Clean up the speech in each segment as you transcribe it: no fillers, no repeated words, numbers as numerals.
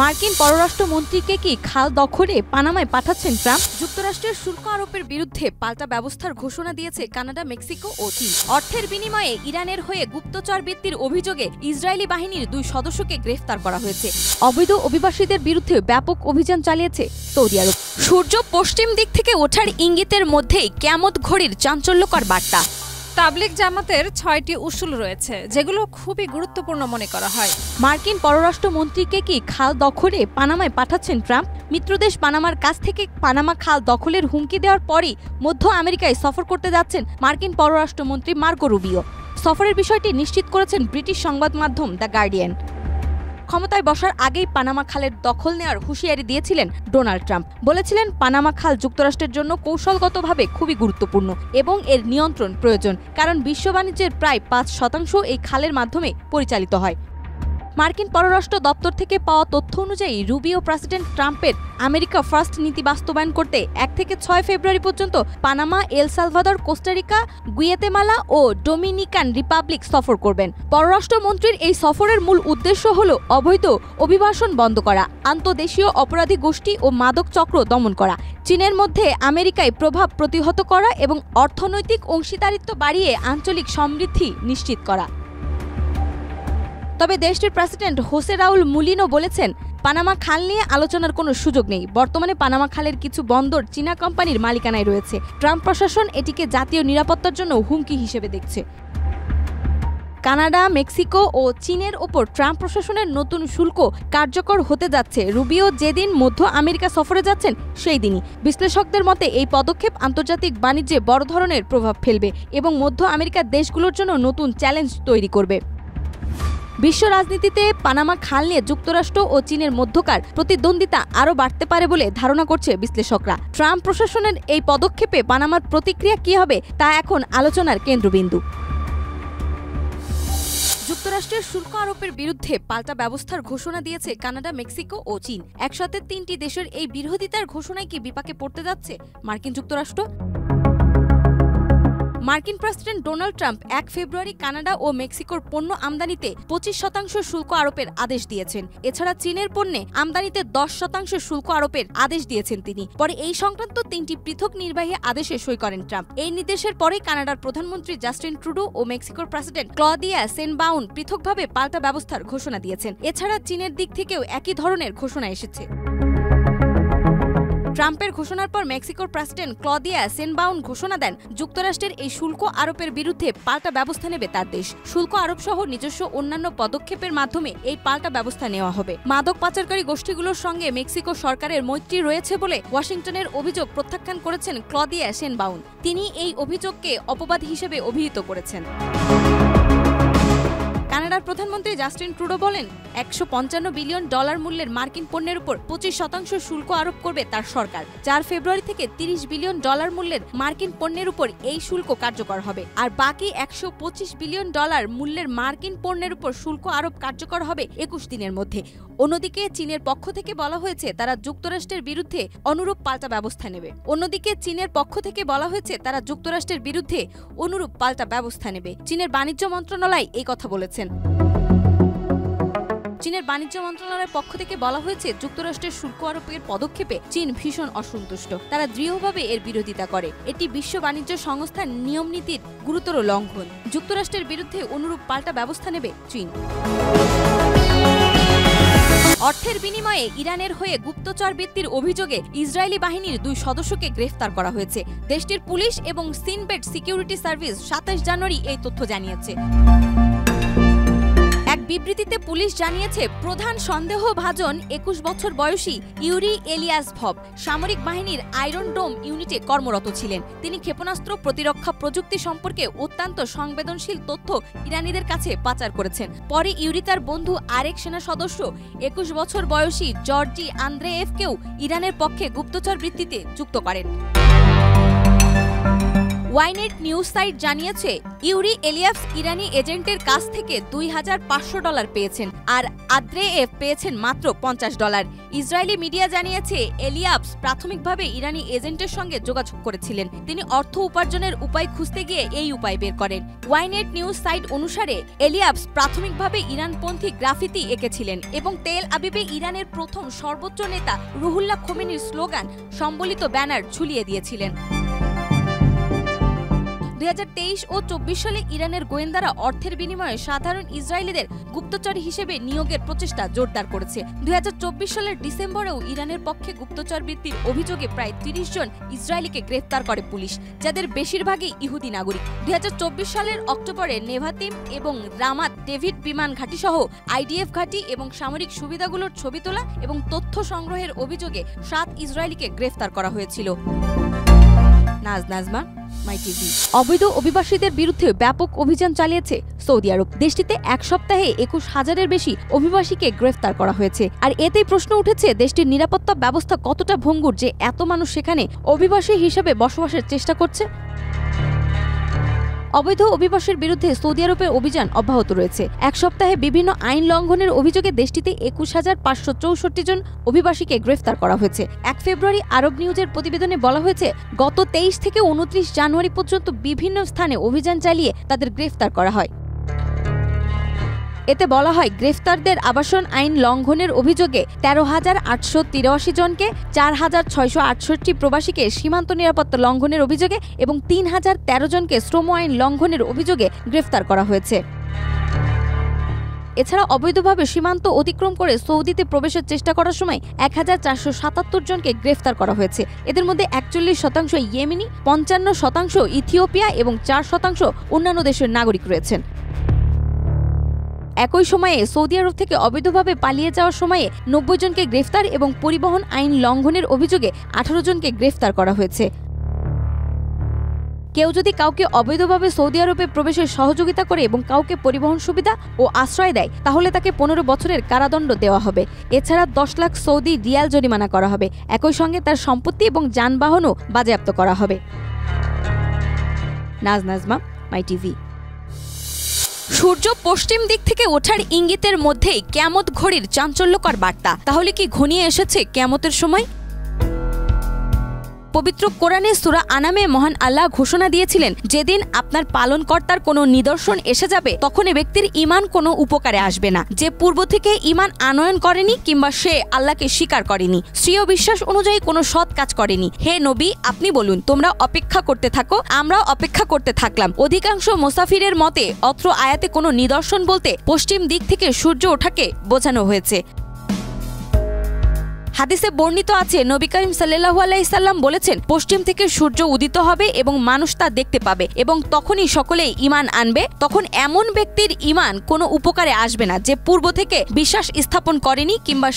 মার্কিন পররাষ্ট্রমন্ত্রীকে কি খাল দখলে পানামায় পাঠাচ্ছেন ট্রাম্প? যুক্তরাষ্ট্রের শুল্ক আরোপের বিরুদ্ধে পাল্টা ব্যবস্থার ঘোষণা দিয়েছে কানাডা, মেক্সিকো ও চীন। অর্থের বিনিময়ে ইরানের হয়ে গুপ্তচর বৃত্তির অভিযোগে ইসরায়েলি বাহিনীর 2 সদস্যকে গ্রেফতার করা হয়েছে। অবৈধ অভিবাসীদের বিরুদ্ধে ব্যাপক অভিযান চালিয়েছে সৌদি আরব। সূর্য পশ্চিম দিক থেকে ওঠার ইঙ্গিতের মধ্যেই কিয়ামত ঘড়ির চাঞ্চল্যকর বার্তা। তাবলিগ জামাতের 6টি উসুল রয়েছে, যেগুলো খুবই গুরুত্বপূর্ণ মনে করা হয়। মার্কিন পররাষ্ট্রমন্ত্রীকে কি খাল দখলে পানামায় পাঠাচ্ছেন ট্রাম্প? মিত্রদেশ পানামার কাছ থেকে পানামা খাল দখলের হুমকি দেওয়ার পরই মধ্য আমেরিকায় সফর করতে যাচ্ছেন মার্কিন পররাষ্ট্রমন্ত্রী মার্কো রুবিও। সফরের বিষয়টি নিশ্চিত করেছেন ব্রিটিশ সংবাদ মাধ্যম দ্য গার্ডিয়ান। ক্ষমতায় বসার আগেই পানামা খালের দখল নেওয়ার হুঁশিয়ারি দিয়েছিলেন ডোনাল্ড ট্রাম্প। বলেছিলেন, পানামা খাল যুক্তরাষ্ট্রের জন্য কৌশলগতভাবে খুবই গুরুত্বপূর্ণ এবং এর নিয়ন্ত্রণ প্রয়োজন, কারণ বিশ্ব বাণিজ্যের প্রায় 5% এই খালের মাধ্যমে পরিচালিত হয়। মার্কিন পররাষ্ট্র দপ্তর থেকে পাওয়া তথ্য অনুযায়ী রুবিও প্রেসিডেন্ট ট্রাম্পের আমেরিকা ফার্স্ট নীতি বাস্তবায়ন করতে 1 থেকে 6 ফেব্রুয়ারি পর্যন্ত Panama, El Salvador, Costa Rica, Guatemala ও ডোমিনিকান রিপাবলিক সফর করবেন। পররাষ্ট্রমন্ত্রীর এই সফরের মূল উদ্দেশ্য হল অবৈধ অভিবাসন বন্ধ করা, আন্তঃদেশীয় অপরাধী গোষ্ঠী ও মাদক চক্র দমন করা, চীনের মধ্যে আমেরিকায় প্রভাব প্রতিহত করা এবং অর্থনৈতিক অংশীদারিত্ব বাড়িয়ে আঞ্চলিক সমৃদ্ধি নিশ্চিত করা। তবে দেশটির প্রেসিডেন্ট হোসে রাউল মুলিনো বলেছেন, পানামা খাল নিয়ে আলোচনার কোনো সুযোগ নেই। বর্তমানে পানামা খালের কিছু বন্দর চীনা কোম্পানির মালিকানায় রয়েছে। ট্রাম্প প্রশাসন এটিকে জাতীয় নিরাপত্তার জন্য হুমকি হিসেবে দেখছে। কানাডা, মেক্সিকো ও চীনের ওপর ট্রাম্প প্রশাসনের নতুন শুল্ক কার্যকর হতে যাচ্ছে। রুবিও যেদিন মধ্য আমেরিকা সফরে যাচ্ছেন সেই দিনই। বিশ্লেষকদের মতে এই পদক্ষেপ আন্তর্জাতিক বাণিজ্যে বড় ধরনের প্রভাব ফেলবে এবং মধ্য আমেরিকার দেশগুলোর জন্য নতুন চ্যালেঞ্জ তৈরি করবে। বিশ্ব রাজনীতিতে পানামা খাল নিয়ে যুক্তরাষ্ট্র ও চীনের মধ্যকার প্রতিদ্বন্দ্বিতা আরও বাড়তে পারে বলে ধারণা করছে বিশ্লেষকরা। ট্রাম্প প্রশাসনের এই পদক্ষেপে পানামার প্রতিক্রিয়া কী হবে তা এখন আলোচনার কেন্দ্রবিন্দু। যুক্তরাষ্ট্রের শুল্ক আরোপের বিরুদ্ধে পাল্টা ব্যবস্থার ঘোষণা দিয়েছে কানাডা, মেক্সিকো ও চীন। একসাথে 3টি দেশের এই বিরোধিতার ঘোষণায় কি বিপাকে পড়তে যাচ্ছে মার্কিন যুক্তরাষ্ট্র? মার্কিন প্রেসিডেন্ট ডোনাল্ড ট্রাম্প 1 ফেব্রুয়ারি কানাডা ও মেক্সিকোর পণ্য আমদানিতে 25% শুল্ক আরোপের আদেশ দিয়েছেন। এছাড়া চীনের পণ্যে আমদানিতে 10% শুল্ক আরোপের আদেশ দিয়েছেন তিনি। পরে এই সংক্রান্ত 3টি পৃথক নির্বাহী আদেশে সই করেন ট্রাম্প। এই নির্দেশের পরে কানাডার প্রধানমন্ত্রী জাস্টিন ট্রুডো ও মেক্সিকোর প্রেসিডেন্ট ক্লদিয়া শেনবাউন পৃথকভাবে পাল্টা ব্যবস্থার ঘোষণা দিয়েছেন। এছাড়া চীনের দিক থেকেও একই ধরনের ঘোষণা এসেছে। ট্রাম্পের ঘোষণার পর মেক্সিকোর প্রেসিডেন্ট ক্লদিয়া শেনবাউন ঘোষণা দেন, যুক্তরাষ্ট্রের এই শুল্ক আরোপের বিরুদ্ধে পাল্টা ব্যবস্থা নেবে তার দেশ। শুল্ক আরোপ সহ নিজস্ব অন্যান্য পদক্ষেপের মাধ্যমে এই পাল্টা ব্যবস্থা নেওয়া হবে। মাদক পাচারকারী গোষ্ঠীগুলোর সঙ্গে মেক্সিকো সরকারের মৈত্রী রয়েছে বলে ওয়াশিংটনের অভিযোগ প্রত্যাখ্যান করেছেন ক্লদিয়া শেনবাউন। তিনি এই অভিযোগকে অপবাদ হিসেবে অভিহিত করেছেন। কানাডার প্রধানমন্ত্রী জাস্টিন ট্রুডো বলেন, $155 বিলিয়ন মূল্যের মার্কিন পণ্যের উপর 25% শুল্ক আরোপ করবে তার সরকার। 4 ফেব্রুয়ারি থেকে $30 বিলিয়ন মূল্যের মার্কিন পণ্যের উপর এই শুল্ক কার্যকর হবে, আর বাকি $125 বিলিয়ন মূল্যের মার্কিন পণ্যের উপর শুল্ক আরোপ কার্যকর হবে 21 দিনের মধ্যে। অন্যদিকে চীনের পক্ষ থেকে বলা হয়েছে তারা যুক্তরাষ্ট্রের বিরুদ্ধে অনুরূপ পাল্টা ব্যবস্থা নেবে। চীনের বাণিজ্য মন্ত্রণালয় এই কথা বলেছেন। চীনের বাণিজ্য মন্ত্রণালয়ের পক্ষ থেকে বলা হয়েছে, যুক্তরাষ্ট্রের শুল্ক আরোপের পদক্ষেপে চীন ভীষণ অসন্তুষ্ট। তারা দৃঢ়ভাবে এর বিরোধিতা করে। এটি বিশ্ব বাণিজ্য সংস্থার নিয়ম নীতির গুরুতর লঙ্ঘন। যুক্তরাষ্ট্রের বিরুদ্ধে অনুরূপ পাল্টা ব্যবস্থা নেবে চীন। অর্থের বিনিময়ে ইরানের হয়ে গুপ্তচর বৃত্তির অভিযোগে ইসরায়েলি বাহিনীর 2 সদস্যকে গ্রেফতার করা হয়েছে। দেশটির পুলিশ এবং সিনবেট সিকিউরিটি সার্ভিস 27 জানুয়ারি এই তথ্য জানিয়েছে। এক বিবৃতিতে পুলিশ জানিয়েছে, প্রধান সন্দেহভাজন 21 বছর বয়সী ইউরি এলিয়াসভভ সামরিক বাহিনীর আয়রন ডোম ইউনিটে কর্মরত ছিলেন। তিনি ক্ষেপণাস্ত্র প্রতিরক্ষা প্রযুক্তি সম্পর্কে অত্যন্ত সংবেদনশীল তথ্য ইরানিদের কাছে পাচার করেছেন। পরে ইউরি তার বন্ধু আরেক সেনা সদস্য 21 বছর বয়সী জর্জি আন্দ্রেয়েভকেও ইরানের পক্ষে গুপ্তচর বৃত্তিতে যুক্ত করেন। ওয়াইনেট নিউজ সাইট জানিয়েছে ইউরি এলিয়াবস ইরানি এজেন্টের কাছ থেকে $2,500 পেয়েছেন, আর আদ্রেয়েভ পেয়েছেন মাত্র $50। ইসরায়েলি মিডিয়া জানিয়েছে এলিয়াবস প্রাথমিকভাবে ইরানি এজেন্টের সঙ্গে যোগাযোগ করেছিলেন। তিনি অর্থ উপার্জনের উপায় খুঁজতে গিয়ে এই উপায় বের করেন। ওয়াইনেট নিউজ সাইট অনুসারে এলিয়াবস প্রাথমিকভাবে ইরানপন্থী গ্রাফিতি এঁকেছিলেন এবং তেল আবিবে ইরানের প্রথম সর্বোচ্চ নেতা রুহুল্লাহ খোমেনির স্লোগান সম্বলিত ব্যানার ঝুলিয়ে দিয়েছিলেন। 2023 ও 24 সালে ইরানের গোয়েন্দারা অর্থের বিনিময়ে সাধারণ ইসরায়েলিদের গুপ্তচর হিসেবে নিয়োগের প্রচেষ্টা জোরদার করেছে। 2024 সালের ডিসেম্বরেও ইরানের পক্ষে গুপ্তচর বৃত্তির অভিযোগে প্রায় 30 জন ইসরায়েলিকে গ্রেফতার করে পুলিশ, যাদের বেশিরভাগই ইহুদি নাগরিক। 2024 সালের অক্টোবরে নেভাতিম এবং রামাত ডেভিড বিমান ঘাঁটি সহ আইডিএফ ঘাঁটি এবং সামরিক সুবিধাগুলোর ছবি তোলা এবং তথ্য সংগ্রহের অভিযোগে 7 ইসরায়েলিকে গ্রেফতার করা হয়েছিল। নাজমা মাই টিভি। অবৈধ অভিবাসীদের বিরুদ্ধে ব্যাপক অভিযান চালিয়েছে সৌদি আরব। দেশটিতে এক সপ্তাহে 21,000-এর বেশি অভিবাসীকে গ্রেফতার করা হয়েছে। আর এতেই প্রশ্ন উঠেছে দেশটির নিরাপত্তা ব্যবস্থা কতটা ভঙ্গুর যে এত মানুষ সেখানে অভিবাসী হিসেবে বসবাসের চেষ্টা করছে। অবৈধ অভিবাসীর বিরুদ্ধে সৌদি আরবের অভিযান অব্যাহত রয়েছে। এক সপ্তাহে বিভিন্ন আইন লঙ্ঘনের অভিযোগে দেশটিতে 21,564 জন অভিবাসীকে গ্রেফতার করা হয়েছে। 1 ফেব্রুয়ারি আরব নিউজের প্রতিবেদনে বলা হয়েছে, গত 23 থেকে 29 জানুয়ারি পর্যন্ত বিভিন্ন স্থানে অভিযান চালিয়ে তাদের গ্রেফতার করা হয়। এতে বলা হয়, গ্রেফতারদের আবাসন আইন লঙ্ঘনের অভিযোগে 13,883 জনকে, 4,668 প্রবাসীকে সীমান্ত নিরাপত্তা লঙ্ঘনের অভিযোগে এবং 3,013 জনকে শ্রম আইন লঙ্ঘনের অভিযোগে গ্রেফতার করা হয়েছে। এছাড়া অবৈধভাবে সীমান্ত অতিক্রম করে সৌদিতে প্রবেশের চেষ্টা করার সময় 1,477 জনকে গ্রেফতার করা হয়েছে। এদের মধ্যে 41% ইয়েমেনি, 55% ইথিওপিয়া এবং 4% অন্যান্য দেশের নাগরিক রয়েছেন। একই সময়ে সৌদি আরব থেকে অবৈধভাবে পালিয়ে যাওয়ার সময়ে 90 জনকে গ্রেফতার এবং পরিবহন আইন লঙ্ঘনের অভিযোগে 18 জনকে গ্রেফতার করা হয়েছে। কেউ যদি কাউকে অবৈধভাবে সৌদি আরবে প্রবেশের সহযোগিতা করে এবং কাউকে পরিবহন সুবিধা ও আশ্রয় দেয়, তাহলে তাকে 15 বছরের কারাদণ্ড দেওয়া হবে। এছাড়া 10 লাখ সৌদি রিয়াল জরিমানা করা হবে। একই সঙ্গে তার সম্পত্তি এবং যানবাহনও বাজেয়াপ্ত করা হবে। নাজমা মাই টিভি। সূর্য পশ্চিম দিক থেকে ওঠার ইঙ্গিতের মধ্যেই কিয়ামত ঘড়ির চাঞ্চল্যকর বার্তা। তাহলে কি ঘনিয়ে এসেছে কিয়ামতের সময়? পবিত্র কোরআনে সূরা আনামে মহান আল্লাহ ঘোষণা দিয়েছিলেন, যেদিন আপনার পালনকর্তার কোনো নিদর্শন এসে যাবে তখন এ ব্যক্তির ঈমান কোনো উপকারে আসবে না, যে পূর্ব থেকে ঈমান আনয়ন করেনি কিংবা সে আল্লাহকে স্বীকার করেনি, স্বীয় বিশ্বাস অনুযায়ী কোনো সৎ কাজ করেনি। হে নবী, আপনি বলুন, তোমরা অপেক্ষা করতে থাকো, আমরাও অপেক্ষা করতে থাকলাম। অধিকাংশ মুসাফিরের মতে অত্র আয়াতে কোনো নিদর্শন বলতে পশ্চিম দিক থেকে সূর্য ওঠাকে বোঝানো হয়েছে। হাদিসে বর্ণিত আছে, নবী করিম সাল্লাল্লাহু আলাইহি সাল্লাম বলেছেন, পশ্চিম থেকে সূর্য উদিত হবে এবং মানুষ তা দেখতে পাবে এবং তখনই সকলেই ঈমান আনবে। তখন এমন ব্যক্তির ঈমান কোনো উপকারে আসবে না যে পূর্ব থেকে বিশ্বাস স্থাপন করেনি কিংবা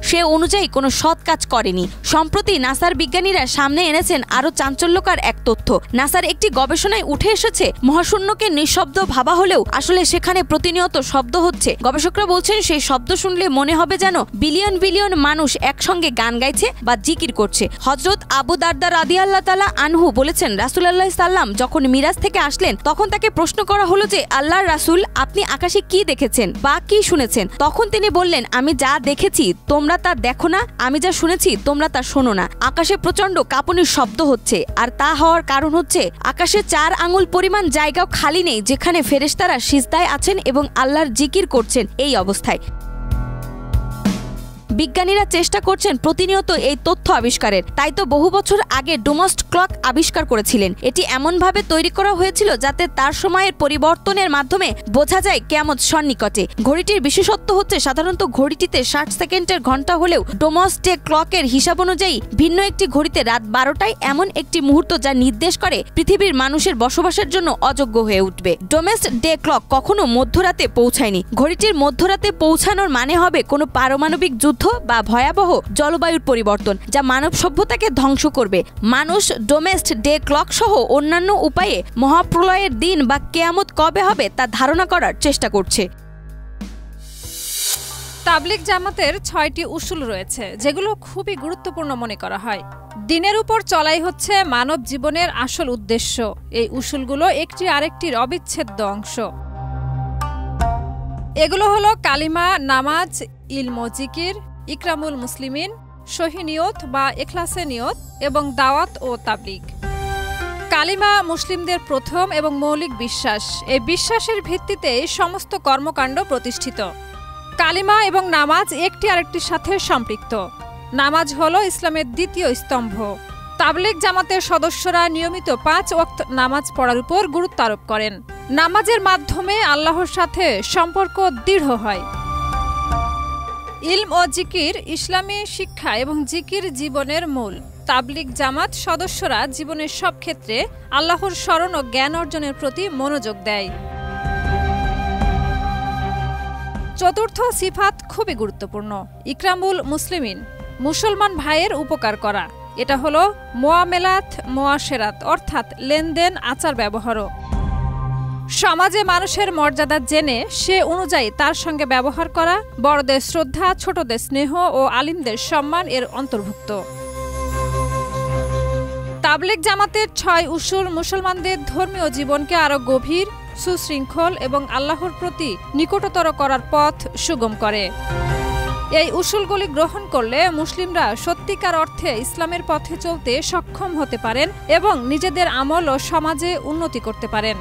সে অনুযায়ী কোনো সৎ কাজ করেনি। সম্প্রতি নাসার বিজ্ঞানীরা সামনে এনেছেন আরো চাঞ্চল্যকর এক তথ্য। নাসার একটি গবেষণায় উঠে এসেছে, মহাশূন্যকে নিঃশব্দ ভাবা হলেও আসলে সেখানে প্রতিনিয়ত শব্দ হচ্ছে। গবেষকরা বলছেন, সেই শব্দ শুনলে মনে হবে যেন বিলিয়ন বিলিয়ন মানুষ একসঙ্গে গান গাইছে বা জিকির করছে। হযরত আবু দারদা রাদিয়াল্লাহু তাআলা আনহু বলেছেন, রাসূলুল্লাহ সাল্লাম যখন মিরাজ থেকে আসলেন তখন তাকে প্রশ্ন করা হলো যে, আল্লাহর রাসূল, আপনি আকাশে কি দেখেছেন বা কি শুনেছেন? তখন তিনি বললেন, আমি যা দেখেছি তোমরা তা দেখো না, আমি যা শুনেছি তোমরা তা শোনো না। আকাশে প্রচন্ড কাঁপুনির শব্দ হচ্ছে, আর তা হওয়ার কারণ হচ্ছে আকাশে 4 আঙ্গুল পরিমাণ জায়গাও খালি নেই যেখানে ফেরেশতারা সিজদায় আছেন এবং আল্লাহর জিকির করছেন। এই অবস্থায় বিজ্ঞানীরা চেষ্টা করছেন প্রতিনিয়ত এই তথ্য আবিষ্কারের। তাই তো বহু বছর আগে ডোমস্ট ক্লক আবিষ্কার করেছিলেন। এটি এমনভাবে তৈরি করা হয়েছিল যাতে তার সময়ের পরিবর্তনের মাধ্যমে বোঝা যায় কিয়ামত সন্নিকটে। ঘড়িটির বিশেষত্ব হচ্ছে, সাধারণত ঘড়িটিতে 60 সেকেন্ডের ঘন্টা হলেও ডোমস্ট ডে ক্লকের হিসাব অনুযায়ী ভিন্ন একটি ঘড়িতে রাত 12টায় এমন একটি মুহূর্ত যা নির্দেশ করে পৃথিবীর মানুষের বসবাসের জন্য অযোগ্য হয়ে উঠবে। ডোমস্ট ডে ক্লক কখনো মধ্যরাতে পৌঁছায়নি। ঘড়িটির মধ্যরাতে পৌঁছানোর মানে হবে কোনো পারমাণবিক যুদ্ধ বা ভয়াবহ জলবায়ুর পরিবর্তন, যা মানব সভ্যতাকে ধ্বংস করবে। মানুষ ডোমেস্ট ডে ক্লক সহ অন্যান্য উপায়ে মহাপ্রলয়ের দিন বা কিয়ামত কবে হবে তা ধারণা করার চেষ্টা করছে। তাবলিগ জামাতের ৬টি উসুল রয়েছে, যেগুলো খুবই গুরুত্বপূর্ণ মনে করা হয়। দিনের উপর চলাই হচ্ছে মানব জীবনের আসল উদ্দেশ্য। এই উসুলগুলো একটি আরেকটির অবিচ্ছেদ্য অংশ। এগুলো হলো কালিমা, নামাজ, ইলম ও জিকির, ইকরামুল মুসলিমিন, সহি নিয়ত বা এখলাসে নিয়ত এবং দাওয়াত ও তাবলিগ। কালিমা মুসলিমদের প্রথম এবং মৌলিক বিশ্বাস। এই বিশ্বাসের ভিত্তিতে সমস্ত কর্মকাণ্ড প্রতিষ্ঠিত। কালিমা এবং নামাজ একটি আরেকটির সাথে সম্পৃক্ত। নামাজ হলো ইসলামের দ্বিতীয় স্তম্ভ। তাবলিগ জামাতের সদস্যরা নিয়মিত ৫ ওয়াক্ত নামাজ পড়ার উপর গুরুত্ব আরোপ করেন। নামাজের মাধ্যমে আল্লাহর সাথে সম্পর্ক দৃঢ় হয়। ইলম ও জিকির ইসলামী শিক্ষা এবং জিকির জীবনের মূল। তাবলিগ জামাত সদস্যরা জীবনের সব ক্ষেত্রে আল্লাহর স্মরণ ও জ্ঞান অর্জনের প্রতি মনোযোগ দেয়। চতুর্থ সিফাত খুবই গুরুত্বপূর্ণ। ইকরামুল মুসলিমিন, মুসলমান ভাইয়ের উপকার করা। এটা হলো মোয়ামেলাত মোয়াশেরাত, অর্থাৎ লেনদেন, আচার ব্যবহারও। সমাজে মানুষের মর্যাদা জেনে সে অনুযায়ী তার সঙ্গে ব্যবহার করা। বড়দের শ্রদ্ধা, ছোটদের স্নেহ ও আলিমদের সম্মান এর অন্তর্ভুক্ত। তাবলিগ জামাতের ৬ উসুল মুসলমানদের ধর্মীয় জীবনকে আরো গভীর, সুশৃঙ্খল এবং আল্লাহর প্রতি নিকটতর করার পথ সুগম করে। এই উসুলগুলি গ্রহণ করলে মুসলিমরা সত্যিকার অর্থে ইসলামের পথে চলতে সক্ষম হতে পারেন এবং নিজেদের আমল ও সমাজে উন্নতি করতে পারেন।